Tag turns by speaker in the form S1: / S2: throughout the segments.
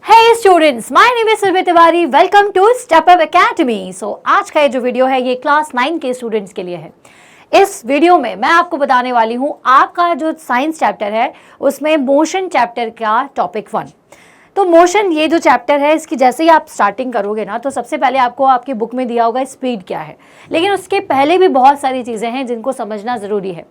S1: Hey students, my name is Survi Tiwari. Welcome to Step Up Academy. So आज का ये जो video है ये क्लास 9 के स्टूडेंट्स के लिए है। इस वीडियो में मैं आपको बताने वाली हूँ आपका जो साइंस चैप्टर है उसमें मोशन चैप्टर का टॉपिक 1। तो मोशन ये जो चैप्टर है इसकी जैसे ही आप स्टार्टिंग करोगे ना तो सबसे पहले आपको आपकी बुक में दिया होगा स्पीड क्या है, लेकिन उसके पहले भी बहुत सारी चीज़ें हैं जिनको समझना ज़रूरी है,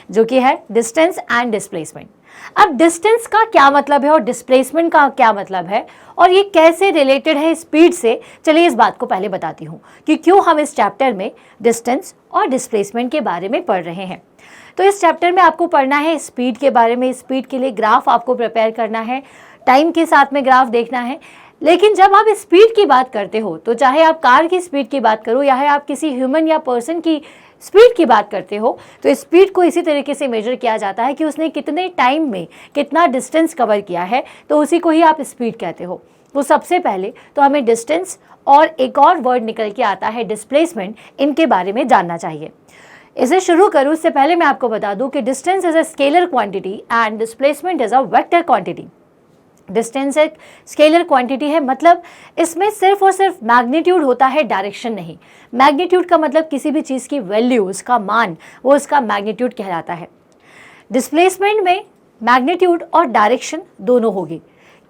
S1: जो कि है डिस्टेंस एंड डिस्प्लेसमेंट। अब डिस्टेंस का क्या मतलब है और डिस्प्लेसमेंट का क्या मतलब है और ये कैसे रिलेटेड है स्पीड से, चलिए इस बात को पहले बताती हूँ कि क्यों हम इस चैप्टर में डिस्टेंस और डिस्प्लेसमेंट के बारे में पढ़ रहे हैं। तो इस चैप्टर में आपको पढ़ना है स्पीड के बारे में, स्पीड के लिए ग्राफ आपको प्रिपेयर करना है, टाइम के साथ में ग्राफ देखना है। लेकिन जब आप स्पीड की बात करते हो तो चाहे आप कार की स्पीड की बात करो या आप किसी ह्यूमन या पर्सन की स्पीड की बात करते हो तो स्पीड को इसी तरीके से मेजर किया जाता है कि उसने कितने टाइम में कितना डिस्टेंस कवर किया है, तो उसी को ही आप स्पीड कहते हो। तो सबसे पहले तो हमें डिस्टेंस और एक और वर्ड निकल के आता है डिस्प्लेसमेंट, इनके बारे में जानना चाहिए। इसे शुरू करूँ उससे पहले मैं आपको बता दूं कि distance is a scalar quantity and displacement is a vector quantity. Distance एक स्केलर क्वांटिटी है, मतलब इसमें सिर्फ और सिर्फ मैग्नीट्यूड होता है, डायरेक्शन नहीं। मैग्नीट्यूड का मतलब किसी भी चीज़ की वैल्यू, उसका मान, वो उसका मैग्नीट्यूड कहलाता है। डिस्प्लेसमेंट में मैग्नीट्यूड और डायरेक्शन दोनों होगी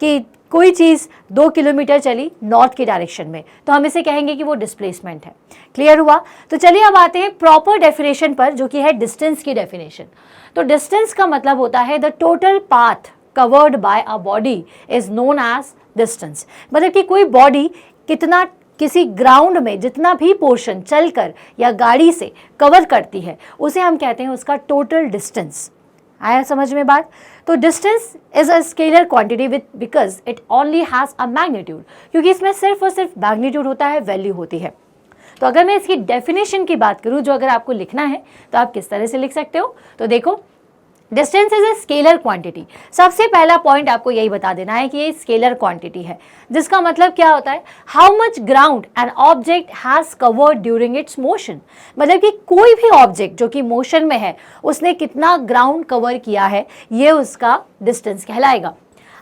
S1: कि कोई चीज़ 2 किलोमीटर चली नॉर्थ की डायरेक्शन में तो हम इसे कहेंगे कि वो डिस्प्लेसमेंट है। क्लियर हुआ? तो चलिए अब आते हैं प्रॉपर डेफिनेशन पर, जो कि है डिस्टेंस की डेफिनेशन। तो डिस्टेंस का मतलब होता है the total path covered by a body is known as distance. मतलब कि कोई बॉडी कितना किसी ग्राउंड में जितना भी पोर्शन चलकर या गाड़ी से कवर करती है उसे हम कहते हैं उसका टोटल डिस्टेंस। आया समझ में बात? तो distance is a scalar quantity with because it only has a magnitude, क्योंकि इसमें सिर्फ और सिर्फ मैग्नीट्यूड होता है, वैल्यू होती है। तो अगर मैं इसकी डेफिनेशन की बात करूं, जो अगर आपको लिखना है तो आप किस तरह से लिख सकते हो, तो देखो distance is a scalar quantity. सबसे पहला पॉइंट आपको यही बता देना है कि ये स्केलर क्वांटिटी है, जिसका मतलब क्या होता है, how much ground an object has covered during its motion. मतलब कि कोई भी ऑब्जेक्ट जो कि मोशन में है उसने कितना ग्राउंड कवर किया है, ये उसका डिस्टेंस कहलाएगा।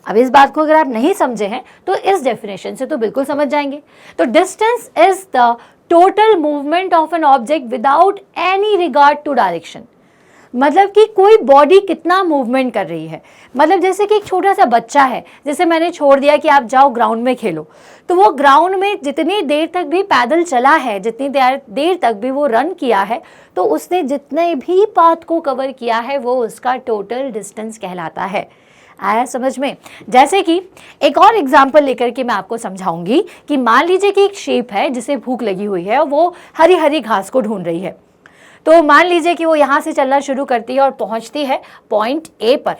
S1: अब इस बात को अगर आप नहीं समझे हैं तो इस डेफिनेशन से तो बिल्कुल समझ जाएंगे। तो distance is the total movement of an object without any regard to direction. मतलब कि कोई बॉडी कितना मूवमेंट कर रही है, मतलब जैसे कि एक छोटा सा बच्चा है, जैसे मैंने छोड़ दिया कि आप जाओ ग्राउंड में खेलो, तो वो ग्राउंड में जितनी देर तक भी पैदल चला है, जितनी देर तक भी वो रन किया है, तो उसने जितने भी पाथ को कवर किया है वो उसका टोटल डिस्टेंस कहलाता है। आया समझ में? जैसे कि एक और एग्जाम्पल लेकर के मैं आपको समझाऊंगी कि मान लीजिए कि एक शेप है जिसे भूख लगी हुई है और वो हरी हरी घास को ढूंढ रही है। तो मान लीजिए कि वो यहाँ से चलना शुरू करती है और पहुँचती है पॉइंट ए पर,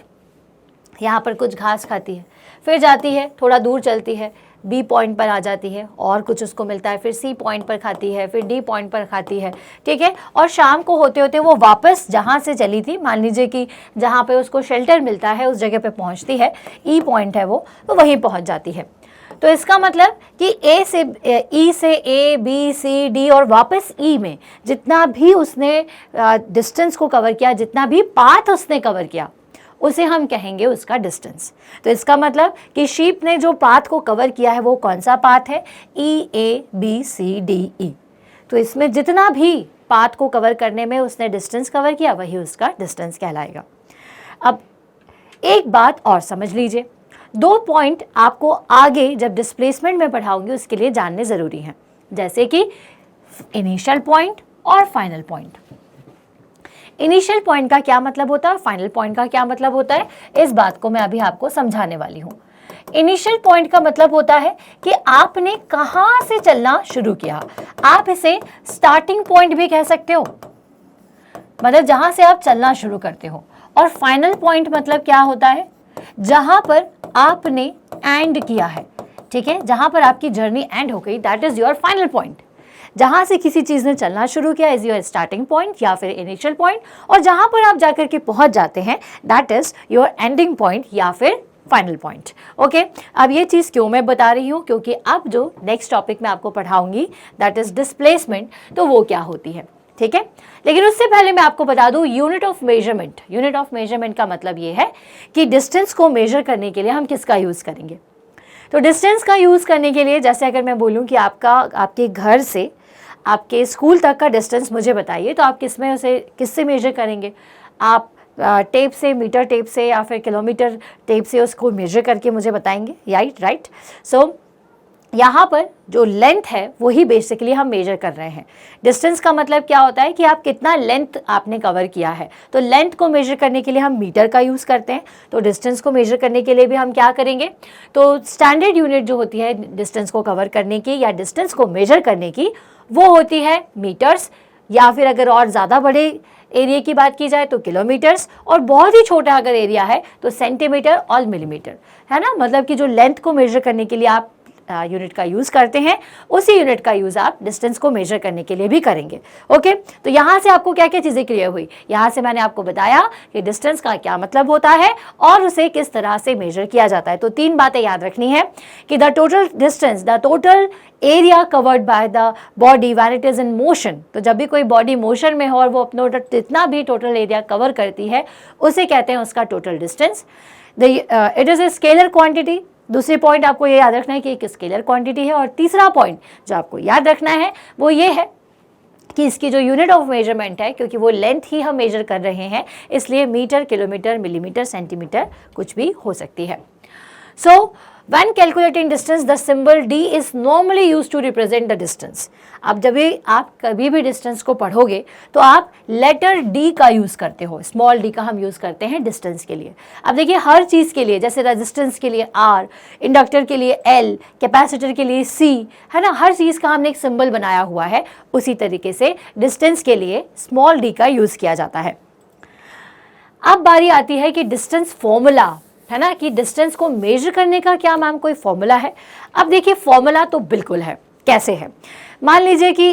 S1: यहाँ पर कुछ घास खाती है, फिर जाती है, थोड़ा दूर चलती है, बी पॉइंट पर आ जाती है और कुछ उसको मिलता है, फिर सी पॉइंट पर खाती है, फिर डी पॉइंट पर खाती है, ठीक है। और शाम को होते होते वो वापस जहाँ से चली थी, मान लीजिए कि जहाँ पे उसको शेल्टर मिलता है उस जगह पे पहुँचती है, ई पॉइंट है वो, तो वहीं पहुँच जाती है। तो इसका मतलब कि ई से ए, बी, सी, डी और वापस ई में जितना भी उसने डिस्टेंस को कवर किया, जितना भी पाथ उसने कवर किया, उसे हम कहेंगे उसका डिस्टेंस। तो इसका मतलब कि शीप ने जो पाथ को कवर किया है वो कौन सा पाथ है, ई, ए, बी, सी, डी, ई। तो इसमें जितना भी पाथ को कवर करने में उसने डिस्टेंस कवर किया वही उसका डिस्टेंस कहलाएगा। अब एक बात और समझ लीजिए, 2 पॉइंट आपको आगे जब डिस्प्लेसमेंट में पढ़ाऊंगी उसके लिए जानने ज़रूरी हैं, जैसे कि इनिशियल पॉइंट और फाइनल पॉइंट। इनिशियल पॉइंट का क्या मतलब होता है और फाइनल पॉइंट का क्या मतलब होता है, इस बात को मैं अभी आपको समझाने वाली हूँ। इनिशियल पॉइंट का मतलब होता है कि आपने कहाँ से चलना शुरू किया, आप इसे स्टार्टिंग पॉइंट भी कह सकते हो, मतलब जहाँ से आप चलना शुरू करते हो। और फाइनल पॉइंट मतलब क्या होता है, जहां पर आपने एंड किया है, ठीक है, जहां पर आपकी जर्नी एंड हो गई, that is your final point. जहां से किसी चीज ने चलना शुरू किया इज योर स्टार्टिंग पॉइंट या फिर इनिशियल पॉइंट, और जहां पर आप जाकर के पहुंच जाते हैं that is your ending point या फिर फाइनल पॉइंट। ओके, अब ये चीज़ क्यों मैं बता रही हूँ, क्योंकि अब जो नेक्स्ट टॉपिक मैं आपको पढ़ाऊंगी दैट इज डिस्प्लेसमेंट, तो वो क्या होती है, ठीक है। लेकिन उससे पहले मैं आपको बता दूं unit of measurement. Unit of measurement का मतलब ये है कि डिस्टेंस को मेजर करने के लिए हम किसका यूज करेंगे। तो डिस्टेंस का यूज़ करने के लिए जैसे अगर मैं बोलूँ कि आपके घर से आपके स्कूल तक का डिस्टेंस मुझे बताइए, तो आप किससे मेजर करेंगे? आप टेप से, मीटर टेप से या फिर किलोमीटर टेप से उसको मेजर करके मुझे बताएंगे, राइट। सो यहाँ पर जो लेंथ है वही बेसिकली हम मेजर कर रहे हैं। डिस्टेंस का मतलब क्या होता है कि आप कितना लेंथ आपने कवर किया है। तो लेंथ को मेजर करने के लिए हम मीटर का यूज़ करते हैं, तो डिस्टेंस को मेजर करने के लिए भी हम क्या करेंगे? तो स्टैंडर्ड यूनिट जो होती है डिस्टेंस को कवर करने की या डिस्टेंस को मेजर करने की, वो होती है मीटर्स, या फिर अगर और ज़्यादा बड़े एरिया की बात की जाए तो किलोमीटर्स, और बहुत ही छोटा अगर एरिया है तो सेंटीमीटर और मिलीमीटर, है ना। मतलब कि जो लेंथ को मेजर करने के लिए आप यूनिट का यूज़ करते हैं, उसी यूनिट का यूज़ आप डिस्टेंस को मेजर करने के लिए भी करेंगे। ओके, तो यहाँ से आपको क्या क्या चीज़ें क्लियर हुई? यहाँ से मैंने आपको बताया कि डिस्टेंस का क्या मतलब होता है और उसे किस तरह से मेजर किया जाता है। तो 3 बातें याद रखनी है कि the total distance, the total area covered by the body when it is in motion. तो जब भी कोई बॉडी मोशन में हो और वो अपना जितना भी टोटल एरिया कवर करती है उसे कहते हैं उसका total distance. It is a scalar quantity. दूसरी पॉइंट आपको ये याद रखना है कि एक स्केलर क्वांटिटी है। और तीसरा पॉइंट जो आपको याद रखना है वो ये है कि इसकी जो यूनिट ऑफ मेजरमेंट है, क्योंकि वो लेंथ ही हम मेजर कर रहे हैं, इसलिए मीटर, किलोमीटर, मिलीमीटर, सेंटीमीटर कुछ भी हो सकती है। सो when calculating distance, the symbol D is normally used to represent the distance. अब जब भी आप कभी भी डिस्टेंस को पढ़ोगे तो आप लेटर D का यूज़ करते हो, स्मॉल d का हम यूज़ करते हैं डिस्टेंस के लिए। अब देखिए हर चीज़ के लिए, जैसे रेजिस्टेंस के लिए R, इंडक्टर के लिए L, कैपेसिटर के लिए C, है ना, हर चीज़ का हमने एक सिंबल बनाया हुआ है। उसी तरीके से डिस्टेंस के लिए स्मॉल d का यूज़ किया जाता है। अब बारी आती है कि डिस्टेंस फॉर्मूला, है ना, कि डिस्टेंस को मेजर करने का क्या मैम कोई फॉर्मूला है? अब देखिए फॉर्मूला तो बिल्कुल है। कैसे है? मान लीजिए कि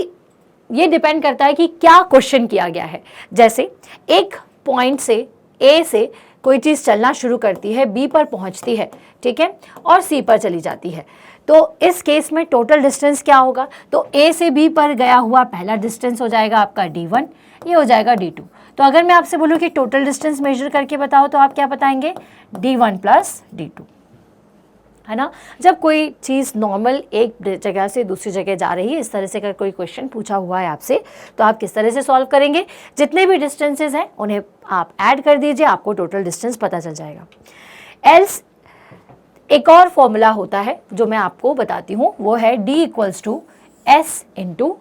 S1: ये डिपेंड करता है कि क्या क्वेश्चन किया गया है। जैसे एक पॉइंट से ए से कोई चीज़ चलना शुरू करती है, बी पर पहुंचती है, ठीक है, और सी पर चली जाती है, तो इस केस में टोटल डिस्टेंस क्या होगा? तो ए से बी पर गया हुआ पहला डिस्टेंस हो जाएगा आपका D1, ये हो जाएगा D2। तो अगर मैं आपसे बोलूँ कि टोटल डिस्टेंस मेजर करके बताओ तो आप क्या बताएंगे? D1 प्लस D2, है ना। जब कोई चीज़ नॉर्मल एक जगह से दूसरी जगह जा रही है, इस तरह से अगर कोई क्वेश्चन पूछा हुआ है आपसे, तो आप किस तरह से सॉल्व करेंगे? जितने भी डिस्टेंसेस हैं उन्हें आप ऐड कर दीजिए, आपको टोटल डिस्टेंस पता चल जाएगा। एल्स एक और फॉर्मूला होता है जो मैं आपको बताती हूँ, वो है D = S ×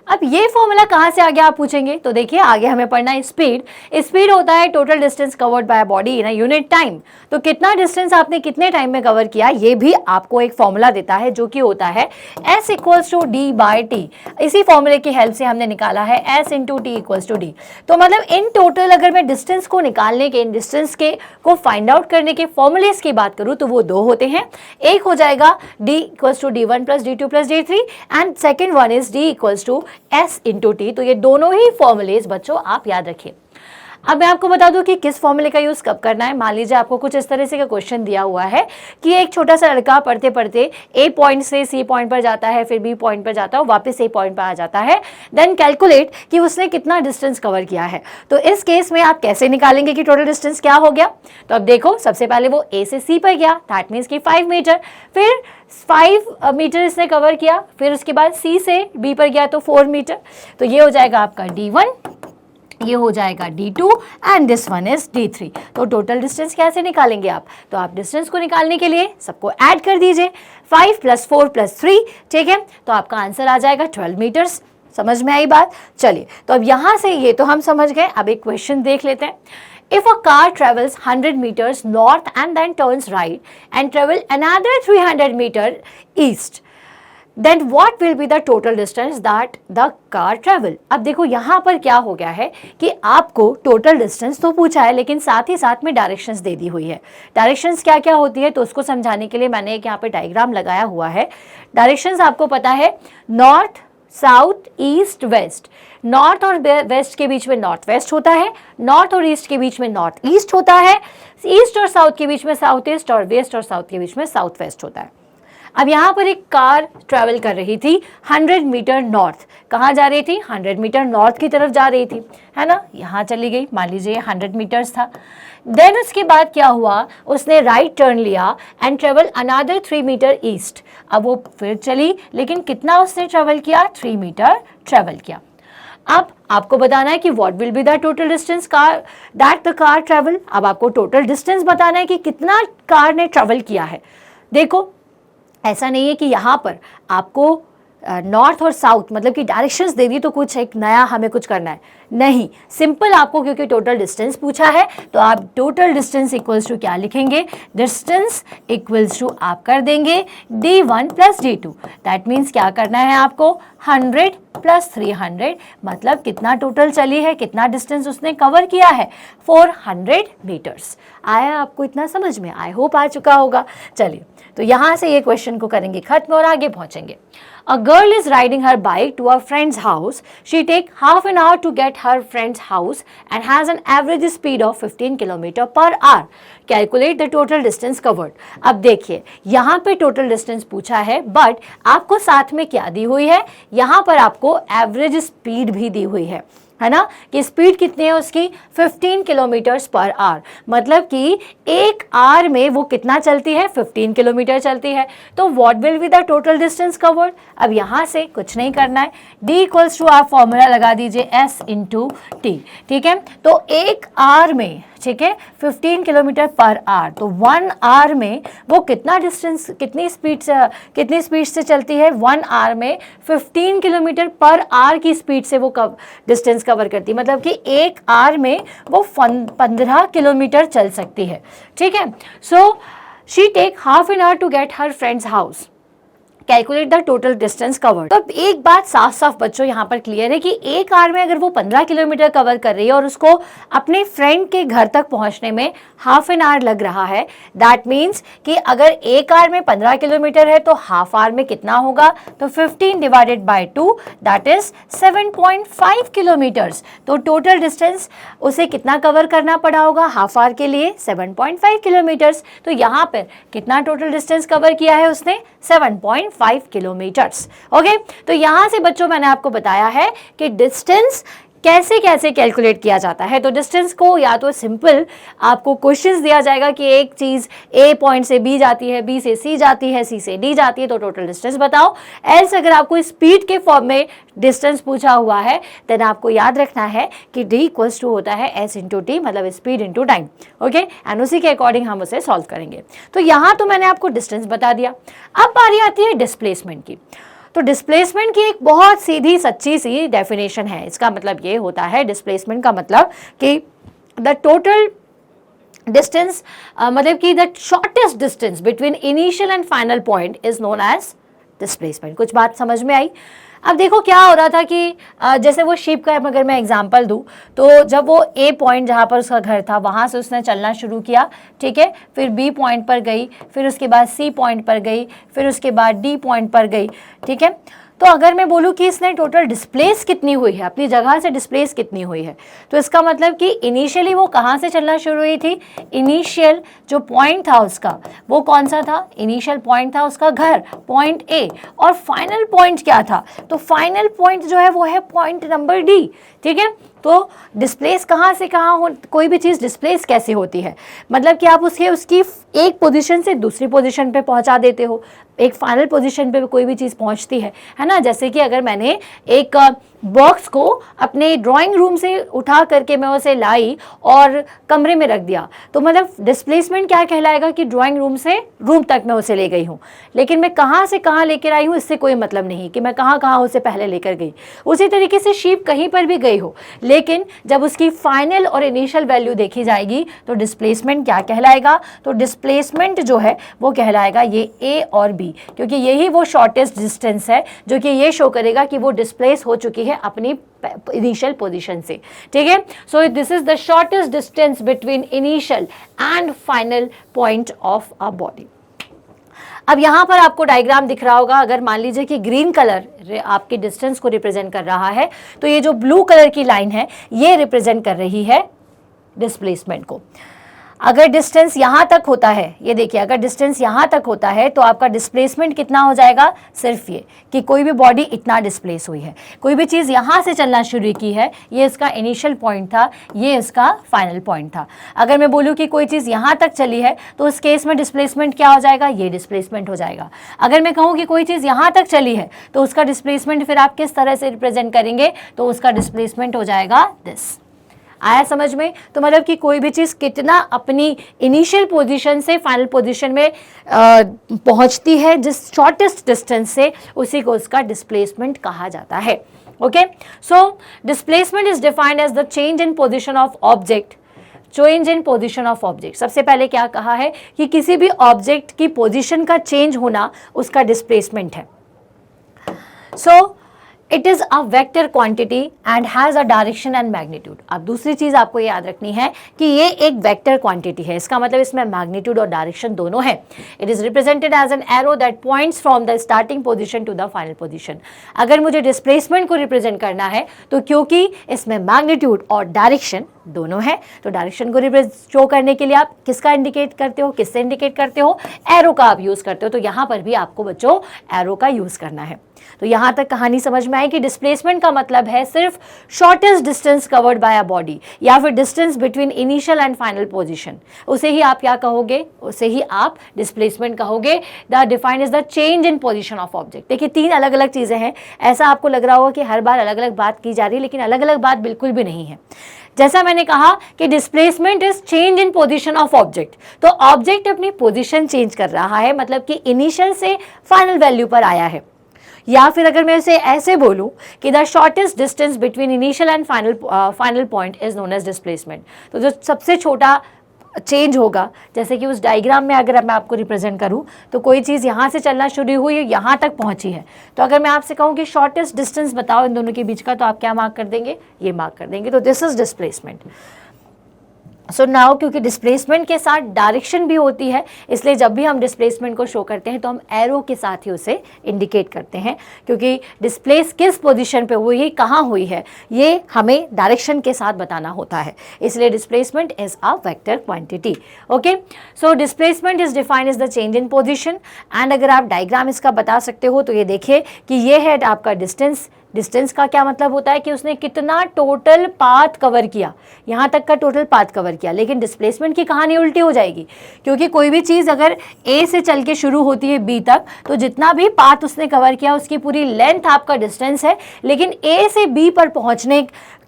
S1: अब ये फॉर्मूला कहाँ से आ गया आप पूछेंगे? तो देखिए आगे हमें पढ़ना है स्पीड। स्पीड होता है total distance covered by body in a unit time. तो कितना डिस्टेंस आपने कितने टाइम में कवर किया, ये भी आपको एक फॉर्मूला देता है जो कि होता है S = D/T। इसी फॉर्मूले की हेल्प से हमने निकाला है S × T = D। तो मतलब इन टोटल अगर मैं डिस्टेंस को निकालने के, इन डिस्टेंस के को फाइंड आउट करने के फॉर्मूलेस की बात करूँ तो वो 2 होते हैं। एक हो जाएगा D = D1 + D2 + D3 and second one is D = S × T। तो ये दोनों ही फॉर्मूलेज बच्चों आप याद रखिए। अब मैं आपको बता दूं कि किस फॉर्मूले का यूज़ कब करना है। मान लीजिए आपको कुछ इस तरह से का क्वेश्चन दिया हुआ है कि एक छोटा सा लड़का पढ़ते पढ़ते A पॉइंट से C पॉइंट पर जाता है, फिर B पॉइंट पर जाता है, वापस A पॉइंट पर आ जाता है, देन कैलकुलेट कि उसने कितना डिस्टेंस कवर किया है। तो इस केस में आप कैसे निकालेंगे कि टोटल डिस्टेंस क्या हो गया? तो अब देखो, सबसे पहले वो A से C पर गया, दैट मीन्स कि 5 मीटर, फिर 5 मीटर इसने कवर किया, फिर उसके बाद C से B पर गया तो 4 मीटर। तो ये हो जाएगा आपका D1, ये हो जाएगा D2 and this one is D3। तो टोटल डिस्टेंस कैसे निकालेंगे आप? तो आप डिस्टेंस को निकालने के लिए सबको ऐड कर दीजिए, 5 + 4 + 3, ठीक है, तो आपका आंसर आ जाएगा 12 मीटर्स। समझ में आई बात? चलिए, तो अब यहाँ से ये तो हम समझ गए। अब एक क्वेश्चन देख लेते हैं। If a car travels 100 meters north and then turns right and travel another 300 meter east, then what will be the total distance that the car travel? अब देखो यहाँ पर क्या हो गया है कि आपको टोटल डिस्टेंस तो पूछा है, लेकिन साथ ही साथ में डायरेक्शंस दे दी हुई है। डायरेक्शंस क्या क्या होती है तो उसको समझाने के लिए मैंने एक यहाँ पे डायग्राम लगाया हुआ है। डायरेक्शंस आपको पता है, north, south, east, west. North और वेस्ट के बीच में नॉर्थ वेस्ट होता है, नॉर्थ और ईस्ट के बीच में नॉर्थ ईस्ट होता है, ईस्ट और साउथ के बीच में साउथ ईस्ट, और वेस्ट और साउथ के बीच में साउथ वेस्ट होता है। अब यहाँ पर एक कार ट्रैवल कर रही थी 100 मीटर नॉर्थ। कहाँ जा रही थी? 100 मीटर नॉर्थ की तरफ जा रही थी, है ना। यहाँ चली गई, मान लीजिए 100 मीटर्स था। देन उसके बाद क्या हुआ, उसने राइट टर्न लिया and travel another 3 metre east. अब वो फिर चली, लेकिन कितना उसने ट्रेवल किया? 3 मीटर ट्रेवल किया। अब आपको बताना है कि what will be the total distance car that the car travel. अब आपको टोटल डिस्टेंस बताना है कि कितना कार ने ट्रेवल किया है। देखो, ऐसा नहीं है कि यहाँ पर आपको नॉर्थ और साउथ मतलब कि डायरेक्शंस दे दी तो कुछ एक नया हमें कुछ करना है, नहीं। सिंपल आपको, क्योंकि टोटल डिस्टेंस पूछा है तो आप टोटल डिस्टेंस इक्वल्स टू क्या लिखेंगे? डिस्टेंस इक्वल्स टू आप कर देंगे d1 plus d2। That means क्या करना है आपको? 100 प्लस 300, मतलब कितना टोटल चली है, कितना डिस्टेंस उसने कवर किया है? 400 मीटर्स। आया आपको इतना समझ में? आई होप आ चुका होगा। चलिए, तो यहाँ से ये क्वेश्चन को करेंगे खत्म और आगे पहुँचेंगे। A girl is riding her bike to her friend's house. She takes half an hour to get her friend's house and has an average speed of 15 km per hour. Calculate the total distance covered. अब देखिए, यहाँ पे total distance पूछा है, but आपको साथ में क्या दी हुई है? यहाँ पर आपको एवरेज स्पीड भी दी हुई है ना, कि स्पीड कितनी है उसकी? 15 किलोमीटर्स पर आवर। मतलब कि एक आवर में वो कितना चलती है? 15 किलोमीटर चलती है। तो what will be the total distance covered? अब यहाँ से कुछ नहीं करना है, d इक्वल्स टू आप फॉर्मूला लगा दीजिए s इंटू टी। ठीक है, तो एक आवर में, ठीक है, 15 किलोमीटर पर आवर, तो 1 आवर में वो कितना डिस्टेंस, कितनी स्पीड से चलती है? 1 आवर में 15 किलोमीटर पर आवर की स्पीड से वो डिस्टेंस कवर करती है। मतलब कि एक आवर में वो 15 किलोमीटर चल सकती है। ठीक है, so she take half an hour to get her friends house. Calculate the total distance covered. तो एक बात साफ साफ बच्चों यहाँ पर क्लियर है कि एक आवर में अगर वो 15 किलोमीटर कवर कर रही है और उसको अपने फ्रेंड के घर तक पहुँचने में हाफ एन आवर लग रहा है, दैट मीन्स कि अगर एक आवर में 15 किलोमीटर है तो हाफ आवर में कितना होगा? तो 15 divided by 2 that is 7.5 kilometres. तो टोटल डिस्टेंस उसे कितना कवर करना पड़ा होगा हाफ आवर के लिए? 7.5 किलोमीटर्स। तो यहाँ पर कितना टोटल डिस्टेंस कवर किया है उसने? 7.5 किलोमीटर्स। ओके, तो यहां से बच्चों मैंने आपको बताया है कि डिस्टेंस कैसे कैसे कैलकुलेट किया जाता है। तो डिस्टेंस को या तो सिंपल आपको क्वेश्चंस दिया जाएगा कि एक चीज ए पॉइंट से बी जाती है, बी से सी जाती है, सी से डी जाती है, तो टोटल डिस्टेंस बताओ। एल्स अगर आपको स्पीड के फॉर्म में डिस्टेंस पूछा हुआ है देन आपको याद रखना है कि डी इक्वल्स टू होता है एस इंटू टी, मतलब speed into time. Okay, and उसी के अकॉर्डिंग हम उसे सॉल्व करेंगे। तो यहाँ तो मैंने आपको डिस्टेंस बता दिया। अब बारी आती है डिस्प्लेसमेंट की। तो डिस्प्लेसमेंट की एक बहुत सीधी सच्ची सी डेफिनेशन है। इसका मतलब ये होता है, डिस्प्लेसमेंट का मतलब कि द टोटल डिस्टेंस, मतलब कि the shortest distance between initial and final point is known as displacement. कुछ बात समझ में आई? अब देखो क्या हो रहा था कि जैसे वो शिप का अगर मैं एग्जांपल दूं, तो जब वो ए पॉइंट जहाँ पर उसका घर था वहाँ से उसने चलना शुरू किया, ठीक है, फिर बी पॉइंट पर गई, फिर उसके बाद सी पॉइंट पर गई, फिर उसके बाद डी पॉइंट पर गई। ठीक है, तो अगर मैं बोलूँ कि इसने टोटल डिस्प्लेस कितनी हुई है, अपनी जगह से डिस्प्लेस कितनी हुई है, तो इसका मतलब कि इनिशियली वो कहाँ से चलना शुरू हुई थी? इनिशियल जो पॉइंट था उसका वो कौन सा था? इनिशियल पॉइंट था उसका घर, पॉइंट ए। और फाइनल पॉइंट क्या था? तो फाइनल पॉइंट जो है वो है पॉइंट नंबर डी। ठीक है, तो डिस्प्लेस कहाँ से कहाँ हो, कोई भी चीज़ डिस्प्लेस कैसे होती है? मतलब कि आप उसकी एक पोजीशन से दूसरी पोजीशन पे पहुंचा देते हो, एक फाइनल पोजीशन पे कोई भी चीज़ पहुंचती है ना। जैसे कि अगर मैंने एक बॉक्स को अपने ड्राइंग रूम से उठा करके मैं उसे लाई और कमरे में रख दिया, तो मतलब डिस्प्लेसमेंट क्या कहलाएगा कि ड्राइंग रूम से रूम तक मैं उसे ले गई हूँ, लेकिन मैं कहाँ से कहाँ लेकर आई हूँ इससे कोई मतलब नहीं कि मैं कहाँ कहाँ उसे पहले लेकर गई। उसी तरीके से शीप कहीं पर भी गई हो, लेकिन जब उसकी फाइनल और इनिशियल वैल्यू देखी जाएगी तो डिस्प्लेसमेंट क्या कहलाएगा? तो डिस्प्लेसमेंट जो है वो कहलाएगा ये ए और बी, क्योंकि यही वो शॉर्टेस्ट डिस्टेंस है जो कि ये शो करेगा कि वो डिस्प्लेस हो चुकी है अपनी इनिशियल पोजीशन से। ठीक है, so this is the shortest distance between initial and final point of a body. अब यहाँ पर आपको डायग्राम दिख रहा होगा। अगर मान लीजिए कि ग्रीन कलर आपके डिस्टेंस को रिप्रेजेंट कर रहा है, तो ये जो ब्लू कलर की लाइन है ये रिप्रेजेंट कर रही है डिस्प्लेसमेंट को। अगर डिस्टेंस यहाँ तक होता है, ये देखिए अगर डिस्टेंस यहाँ तक होता है तो आपका डिस्प्लेसमेंट कितना हो जाएगा, सिर्फ ये कि कोई भी बॉडी इतना डिस्प्लेस हुई है, कोई भी चीज़ यहाँ से चलना शुरू की है, ये इसका इनिशियल पॉइंट था, ये इसका फाइनल पॉइंट था। अगर मैं बोलूँ कि कोई चीज़ यहाँ तक चली है तो उस केस में डिस्प्लेसमेंट क्या हो जाएगा, ये डिस्प्लेसमेंट हो जाएगा। अगर मैं कहूँ कि कोई चीज़ यहाँ तक चली है तो उसका डिस्प्लेसमेंट फिर आप किस तरह से रिप्रेजेंट करेंगे, तो उसका डिस्प्लेसमेंट हो जाएगा दिस। आया समझ में? तो मतलब कि कोई भी चीज़ कितना अपनी इनिशियल पोजीशन से फाइनल पोजीशन में पहुंचती है, जिस शॉर्टेस्ट डिस्टेंस से, उसी को उसका डिस्प्लेसमेंट कहा जाता है। Okay, so displacement is defined as the change in position of object. Change in position of object, सबसे पहले क्या कहा है कि किसी भी ऑब्जेक्ट की पोजीशन का चेंज होना उसका डिस्प्लेसमेंट है। So it is a vector quantity and has a direction and magnitude. अब दूसरी चीज़ आपको याद रखनी है कि ये एक वेक्टर क्वांटिटी है, इसका मतलब इसमें मैग्नीट्यूड और डायरेक्शन दोनों है। It is represented as an arrow that points from the starting position to the final position. अगर मुझे डिस्प्लेसमेंट को रिप्रेजेंट करना है तो क्योंकि इसमें मैग्नीट्यूड और डायरेक्शन दोनों है, तो डायरेक्शन को शो करने के लिए आप किसका इंडिकेट करते हो, किससे इंडिकेट करते हो, एरो का आप यूज़ करते हो। तो यहाँ पर भी आपको बच्चों एरो का यूज़ करना है। तो यहाँ तक कहानी समझ में आई कि डिस्प्लेसमेंट का मतलब है सिर्फ shortest distance covered by a body, या फिर distance between initial and final position, उसे ही आप क्या कहोगे, उसे ही आप डिस्प्लेसमेंट कहोगे। The define is the change in position of object. देखिए तीन अलग अलग चीज़ें हैं, ऐसा आपको लग रहा होगा कि हर बार अलग अलग बात की जा रही है, लेकिन अलग अलग बात बिल्कुल भी नहीं है। जैसा मैंने कहा कि displacement is change in position of object, तो ऑब्जेक्ट अपनी पोजीशन चेंज कर रहा है, मतलब कि इनिशियल से फाइनल वैल्यू पर आया है। या फिर अगर मैं इसे ऐसे बोलूं कि the shortest distance between initial and final point is known as displacement. तो जो सबसे छोटा चेंज होगा, जैसे कि उस डायग्राम में अगर मैं आपको रिप्रेजेंट करूं तो कोई चीज़ यहाँ से चलना शुरू हुई है, यहाँ तक पहुँची है, तो अगर मैं आपसे कहूँ कि शॉर्टेस्ट डिस्टेंस बताओ इन दोनों के बीच का, तो आप क्या मार्क कर देंगे, ये मार्क कर देंगे। तो this is displacement. So now क्योंकि डिस्प्लेसमेंट के साथ डायरेक्शन भी होती है, इसलिए जब भी हम डिस्प्लेसमेंट को शो करते हैं तो हम एरो के साथ ही उसे इंडिकेट करते हैं, क्योंकि डिस्प्लेस किस पोजीशन पे हुई है, कहाँ हुई है, ये हमें डायरेक्शन के साथ बताना होता है। इसलिए displacement is a vector quantity. Okay, so displacement is defined as the change in position. And अगर आप डायग्राम इसका बता सकते हो तो ये देखिए कि ये है आपका डिस्टेंस। डिस्टेंस का क्या मतलब होता है कि उसने कितना टोटल पाथ कवर किया, यहाँ तक का टोटल पाथ कवर किया। लेकिन डिस्प्लेसमेंट की कहानी उल्टी हो जाएगी, क्योंकि कोई भी चीज़ अगर ए से चल के शुरू होती है बी तक, तो जितना भी पाथ उसने कवर किया उसकी पूरी लेंथ आपका डिस्टेंस है। लेकिन ए से बी पर पहुँचने,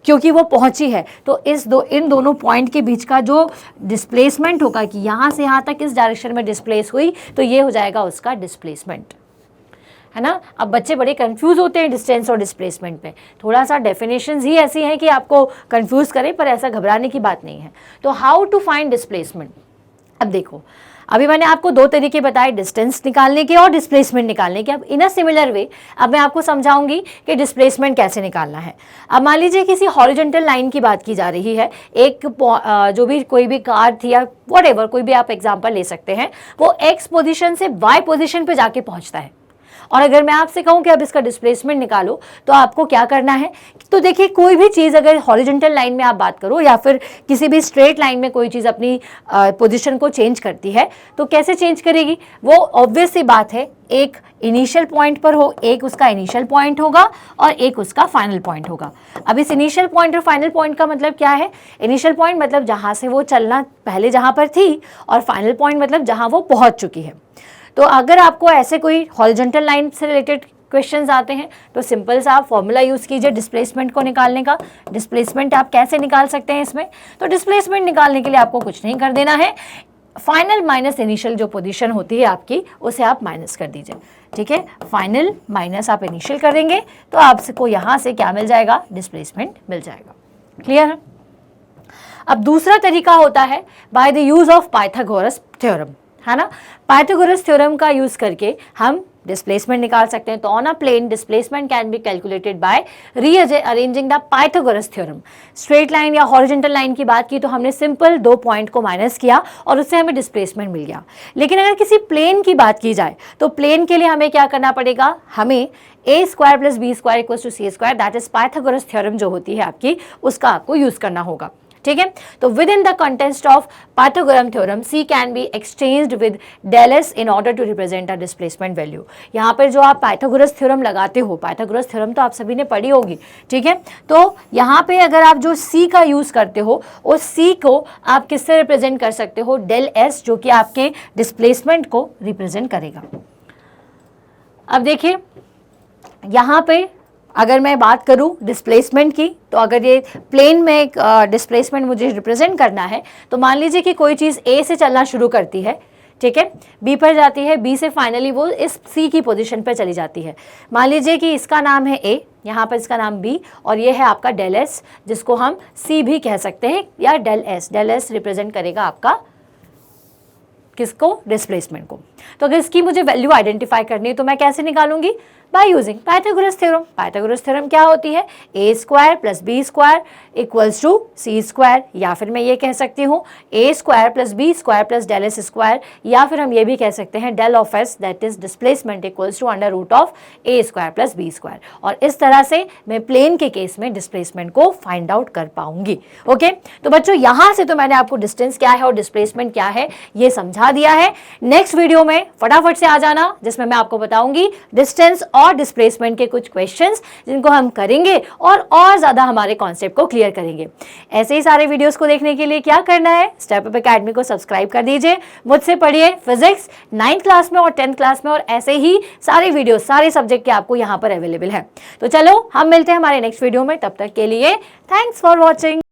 S1: क्योंकि वो पहुंची है, तो इन दोनों पॉइंट के बीच का जो डिस्प्लेसमेंट होगा कि यहाँ से यहाँ तक इस डायरेक्शन में डिस्प्लेस हुई, तो ये हो जाएगा उसका डिस्प्लेसमेंट, है ना। अब बच्चे बड़े कंफ्यूज होते हैं डिस्टेंस और डिस्प्लेसमेंट में, थोड़ा सा डेफिनेशंस ही ऐसी हैं कि आपको कंफ्यूज करें, पर ऐसा घबराने की बात नहीं है। तो हाउ टू फाइंड डिस्प्लेसमेंट। अब देखो, अभी मैंने आपको दो तरीके बताए, डिस्टेंस निकालने के और डिस्प्लेसमेंट निकालने के। अब इन अ सिमिलर वे अब मैं आपको समझाऊंगी कि डिस्प्लेसमेंट कैसे निकालना है। अब मान लीजिए किसी हॉरिजॉन्टल लाइन की बात की जा रही है, एक जो भी कोई भी कार थी या व्हाटएवर, कोई भी आप एग्जांपल ले सकते हैं, वो एक्स पोजीशन से वाई पोजीशन पे जाके पहुंचता है। और अगर मैं आपसे कहूं कि अब इसका डिस्प्लेसमेंट निकालो, तो आपको क्या करना है। तो देखिए कोई भी चीज़ अगर हॉरिजॉन्टल लाइन में आप बात करो या फिर किसी भी स्ट्रेट लाइन में कोई चीज़ अपनी पोजीशन को चेंज करती है, तो कैसे चेंज करेगी, वो ऑब्वियस सी बात है, एक इनिशियल पॉइंट पर हो, एक उसका इनिशियल पॉइंट होगा और एक उसका फाइनल पॉइंट होगा। अब इस इनिशियल पॉइंट और फाइनल पॉइंट का मतलब क्या है। इनिशियल पॉइंट मतलब जहाँ से वो चलना पहले जहाँ पर थी, और फाइनल पॉइंट मतलब जहाँ वो पहुँच चुकी है। तो अगर आपको ऐसे कोई हॉरिजॉन्टल लाइन से रिलेटेड क्वेश्चंस आते हैं, तो सिंपल सा आप फॉर्मूला यूज़ कीजिए डिस्प्लेसमेंट को निकालने का। डिस्प्लेसमेंट आप कैसे निकाल सकते हैं इसमें, तो डिस्प्लेसमेंट निकालने के लिए आपको कुछ नहीं कर देना है, फाइनल माइनस इनिशियल जो पोजीशन होती है आपकी, उसे आप माइनस कर दीजिए। ठीक है, फाइनल माइनस आप इनिशियल करेंगे तो आपको यहाँ से क्या मिल जाएगा, डिस्प्लेसमेंट मिल जाएगा। क्लियर है। अब दूसरा तरीका होता है by the use of Pythagoras theorem, है ना। पाइथागोरस थ्योरम का यूज करके हम डिस्प्लेसमेंट निकाल सकते हैं। तो on a plane displacement can be calculated by rearranging the Pythagoras theorem. Straight line या हॉरिजॉन्टल लाइन की बात की तो हमने सिंपल दो पॉइंट को माइनस किया और उससे हमें डिस्प्लेसमेंट मिल गया। लेकिन अगर किसी प्लेन की बात की जाए तो प्लेन के लिए हमें क्या करना पड़ेगा, हमें a square plus B square equal to C square, that is Pythagoras theorem जो होती है आपकी, उसका आपको यूज करना होगा। ठीक है। तो within the context of Pythagoras theorem C can be exchanged with del S in order to represent a displacement value. यहाँ पर जो आप पाइथागोरस थ्योरम लगाते हो, पाइथागोरस थ्योरम तो आप सभी ने पढ़ी होगी, ठीक है। तो यहाँ पे अगर आप जो सी का यूज करते हो उस सी को आप किससे रिप्रेजेंट कर सकते हो, डेल एस, जो कि आपके डिस्प्लेसमेंट को रिप्रेजेंट करेगा। अब देखिए यहाँ पे अगर मैं बात करूं डिस्प्लेसमेंट की, तो अगर ये प्लेन में एक डिस्प्लेसमेंट मुझे रिप्रेजेंट करना है, तो मान लीजिए कि कोई चीज़ ए से चलना शुरू करती है, ठीक है, बी पर जाती है, बी से फाइनली वो इस सी की पोजीशन पर चली जाती है। मान लीजिए कि इसका नाम है ए, यहाँ पर इसका नाम बी, और ये है आपका डेल एस, जिसको हम सी भी कह सकते हैं, या डेल एस रिप्रेजेंट करेगा आपका किसको, डिस्प्लेसमेंट को। तो अगर इसकी मुझे वैल्यू आइडेंटिफाई करनी है तो मैं कैसे निकालूंगी, by using Pythagoras theorem. Pythagoras theorem क्या होती है, A square plus B square equals to C square, या फिर मैं ये कह सकती हूँ A square plus B square plus del S square, या फिर हम ये भी कह सकते हैं del of S that is displacement equals to under root of A square plus B square. और इस तरह से मैं प्लेन के केस में डिस्प्लेसमेंट को फाइंड आउट कर पाऊंगी। ओके, तो बच्चों यहाँ से तो मैंने आपको डिस्टेंस क्या है और डिस्प्लेसमेंट क्या है ये समझा दिया है। नेक्स्ट वीडियो में फटाफट से आ जाना, जिसमें मैं आपको बताऊंगी डिस्टेंस और डिस्प्लेसमेंट के कुछ क्वेश्चंस, जिनको हम करेंगे और ज्यादा हमारे कॉन्सेप्ट को क्लियर करेंगे। ऐसे ही सारे वीडियोस को देखने के लिए क्या करना है, स्टेप अप एकेडमी को सब्सक्राइब कर दीजिए, मुझसे पढ़िए फिजिक्स 9th क्लास में और 10th क्लास में, और ऐसे ही सारे वीडियो सारे सब्जेक्ट के आपको यहाँ पर अवेलेबल है। तो चलो हम मिलते हैं हमारे नेक्स्ट वीडियो में, तब तक के लिए थैंक्स फॉर वॉचिंग।